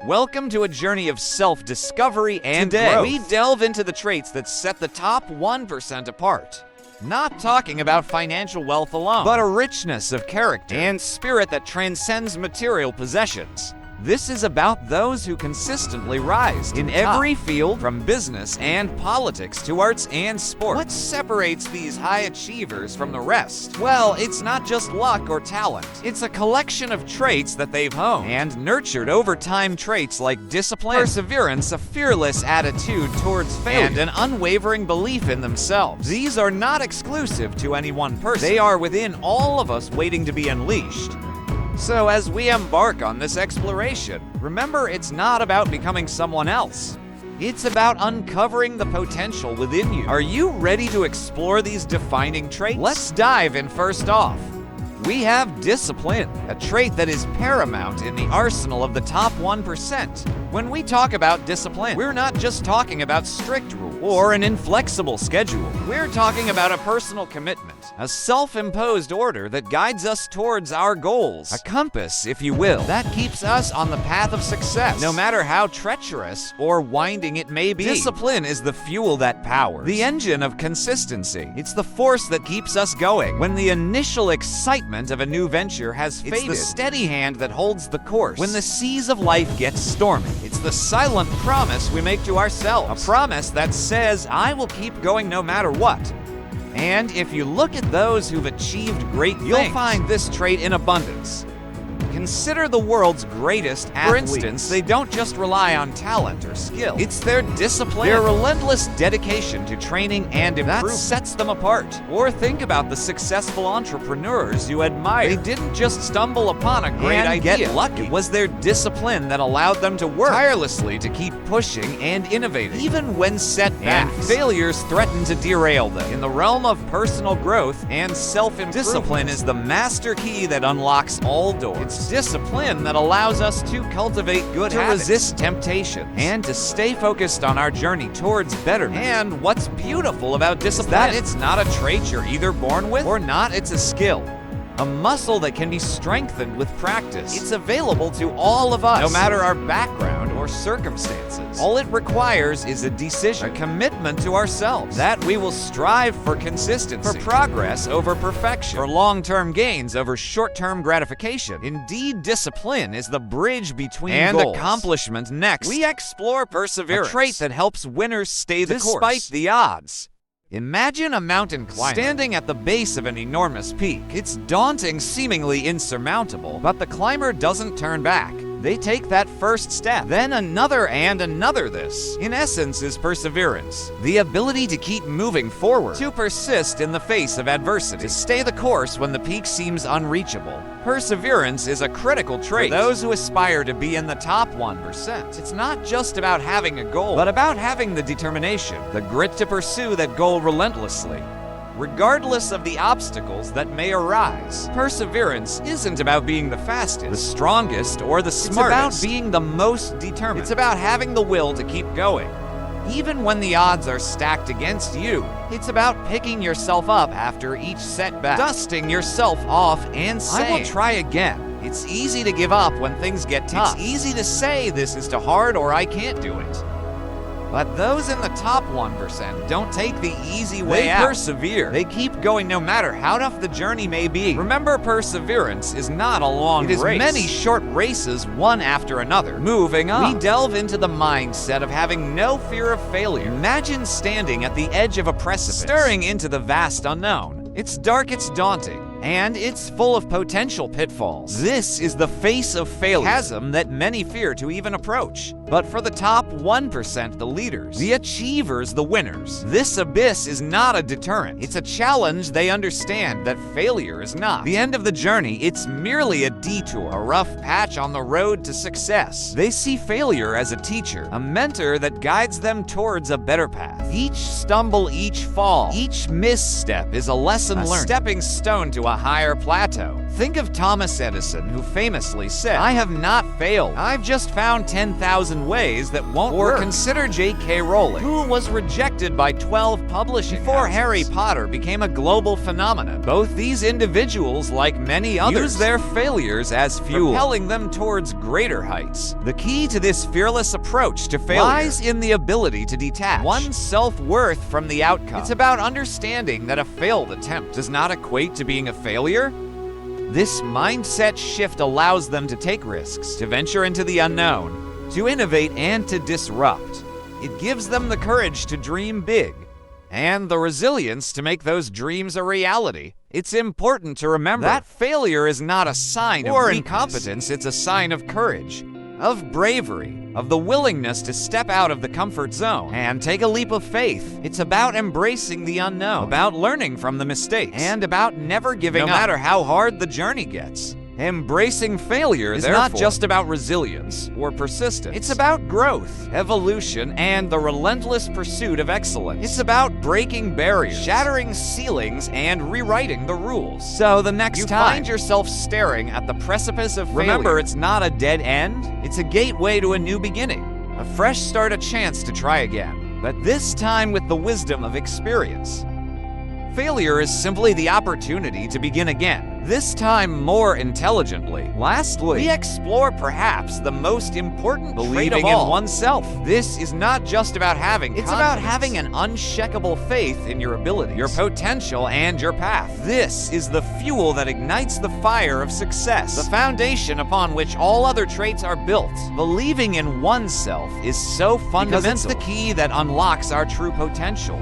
Welcome to a journey of self-discovery and growth. We delve into the traits that set the top 1% apart. Not talking about financial wealth alone, but a richness of character and spirit that transcends material possessions. This is about those who consistently rise in every field, from business and politics to arts and sports. What separates these high achievers from the rest? Well, it's not just luck or talent. It's a collection of traits that they've honed and nurtured over time. Traits like discipline, perseverance, a fearless attitude towards failure, and an unwavering belief in themselves. These are not exclusive to any one person. They are within all of us, waiting to be unleashed. So as we embark on this exploration, remember, it's not about becoming someone else. It's about uncovering the potential within you. Are you ready to explore these defining traits? Let's dive in. First off, we have discipline, a trait that is paramount in the arsenal of the top 1%. When we talk about discipline, we're not just talking about strict rules or an inflexible schedule. We're talking about a personal commitment, a self-imposed order that guides us towards our goals, a compass, if you will, that keeps us on the path of success, no matter how treacherous or winding it may be. Discipline is the fuel that powers, the engine of consistency. It's the force that keeps us going when the initial excitement of a new venture has faded. It's the steady hand that holds the course when the seas of life get stormy. It's the silent promise we make to ourselves, a promise that says, I will keep going no matter what. And if you look at those who've achieved great things, you'll find this trait in abundance. Consider the world's greatest athletes. For instance, they don't just rely on talent or skill. It's their discipline, their relentless dedication to training and improvement that sets them apart. Or think about the successful entrepreneurs you admire. They didn't just stumble upon a great idea. Get lucky. It was their discipline that allowed them to work tirelessly to keep pushing and innovating, even when setbacks and failures threaten to derail them. In the realm of personal growth and self-improvement, discipline is the master key that unlocks all doors. It's discipline that allows us to cultivate good habits, to resist temptation, and to stay focused on our journey towards betterment. And what's beautiful about discipline is that it's not a trait you're either born with or not. It's a skill, a muscle that can be strengthened with practice. It's available to all of us, no matter our background or circumstances. All it requires is a decision, a commitment to ourselves, that we will strive for consistency, for progress over perfection, for long-term gains over short-term gratification. Indeed, discipline is the bridge between goals and accomplishment. Next, we explore perseverance, a trait that helps winners stay the course despite the odds. Imagine a mountain climber standing at the base of an enormous peak. It's daunting, seemingly insurmountable, but the climber doesn't turn back. They take that first step, then another and another. This, in essence, is perseverance. The ability to keep moving forward, to persist in the face of adversity, to stay the course when the peak seems unreachable. Perseverance is a critical trait for those who aspire to be in the top 1%. It's not just about having a goal, but about having the determination, the grit to pursue that goal relentlessly, regardless of the obstacles that may arise. Perseverance isn't about being the fastest, the strongest, or the smartest. It's about being the most determined. It's about having the will to keep going, even when the odds are stacked against you. It's about picking yourself up after each setback, dusting yourself off and saying, I will try again. It's easy to give up when things get tough. It's easy to say this is too hard or I can't do it. But those in the top 1% don't take the easy way out. They persevere. They keep going no matter how tough the journey may be. Remember, perseverance is not a long race. It is many short races, one after another. Moving on, we delve into the mindset of having no fear of failure. Imagine standing at the edge of a precipice, staring into the vast unknown. It's dark, it's daunting, and it's full of potential pitfalls. This is the face of failure, a chasm that many fear to even approach. But for the top 1%, the leaders, the achievers, the winners, this abyss is not a deterrent. It's a challenge. They understand that failure is not the end of the journey. It's merely a detour, a rough patch on the road to success. They see failure as a teacher, a mentor that guides them towards a better path. Each stumble, each fall, each misstep is a lesson learned, a stepping stone to a a higher plateau. Think of Thomas Edison, who famously said, "I have not failed. I've just found 10,000 ways that won't work." Or consider J.K. Rowling, who was rejected by 12 publishing before Harry Potter became a global phenomenon. Both these individuals, like many others, use their failures as fuel, propelling them towards greater heights. The key to this fearless approach to failure lies in the ability to detach one's self-worth from the outcome. It's about understanding that a failed attempt does not equate to being a failure. This mindset shift allows them to take risks, to venture into the unknown, to innovate and to disrupt. It gives them the courage to dream big and the resilience to make those dreams a reality. It's important to remember that failure is not a sign of incompetence, it's a sign of courage, of bravery, of the willingness to step out of the comfort zone and take a leap of faith. It's about embracing the unknown, about learning from the mistakes, and about never giving up, no matter how hard the journey gets. Embracing failure is not just about resilience or persistence. It's about growth, evolution, and the relentless pursuit of excellence. It's about breaking barriers, shattering ceilings, and rewriting the rules. So the next time you find yourself staring at the precipice of failure, remember, it's not a dead end. It's a gateway to a new beginning, a fresh start, a chance to try again, but this time with the wisdom of experience. Failure is simply the opportunity to begin again, this time more intelligently. Lastly, we explore perhaps the most important trait of all: believing in oneself. This is not just about having confidence. It's about having an unshakable faith in your abilities, your potential, and your path. This is the fuel that ignites the fire of success, the foundation upon which all other traits are built. Believing in oneself is so fundamental because it's the key that unlocks our true potential.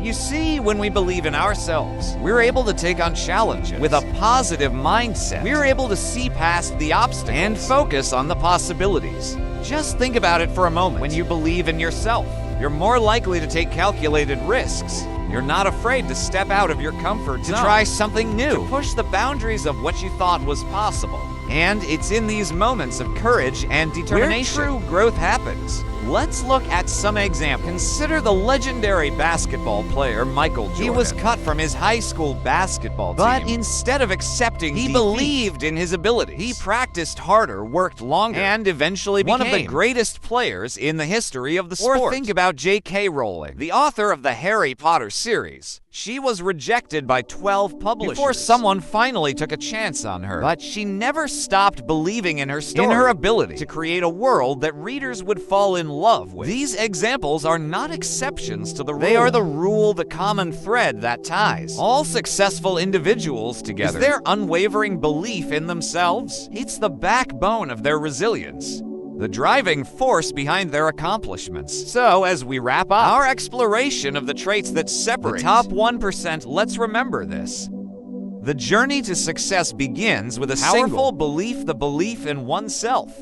You see, when we believe in ourselves, we're able to take on challenges with a positive mindset. We're able to see past the obstacles and focus on the possibilities. Just think about it for a moment. When you believe in yourself, you're more likely to take calculated risks. You're not afraid to step out of your comfort zone, to try something new, to push the boundaries of what you thought was possible. And it's in these moments of courage and determination where true growth happens. Let's look at some examples. Consider the legendary basketball player Michael Jordan. He was cut from his high school basketball team, but instead of accepting defeat, he believed in his abilities. He practiced harder, worked longer, and eventually became one of the greatest players in the history of the sport. Or think about J.K. Rowling, the author of the Harry Potter series. She was rejected by 12 publishers before someone finally took a chance on her. But she never stopped believing in her story, in her ability to create a world that readers would fall in love with. These examples are not exceptions to the rule. They are the rule, the common thread that ties all successful individuals together. Is their unwavering belief in themselves? It's the backbone of their resilience, the driving force behind their accomplishments. So, as we wrap up our exploration of the traits that separate the top 1%, let's remember this. The journey to success begins with a powerful belief, the belief in oneself.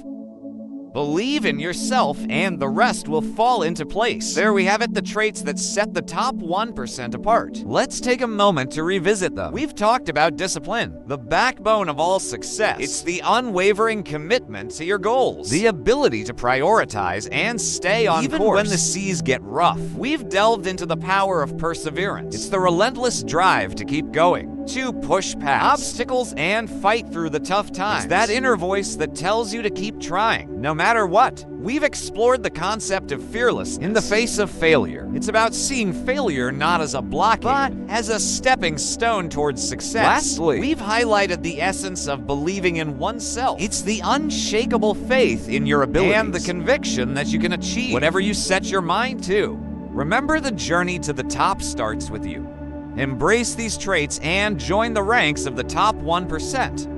Believe in yourself and the rest will fall into place. There we have it, the traits that set the top 1% apart. Let's take a moment to revisit them. We've talked about discipline, the backbone of all success. It's the unwavering commitment to your goals, the ability to prioritize and stay on course even when the seas get rough. We've delved into the power of perseverance. It's the relentless drive to keep going, to push past obstacles and fight through the tough times. It's that inner voice that tells you to keep trying, no matter what. We've explored the concept of fearlessness in the face of failure. It's about seeing failure not as a blockade, but as a stepping stone towards success. Lastly, we've highlighted the essence of believing in oneself. It's the unshakable faith in your abilities and the conviction that you can achieve whatever you set your mind to. Remember, the journey to the top starts with you. Embrace these traits and join the ranks of the top 1%.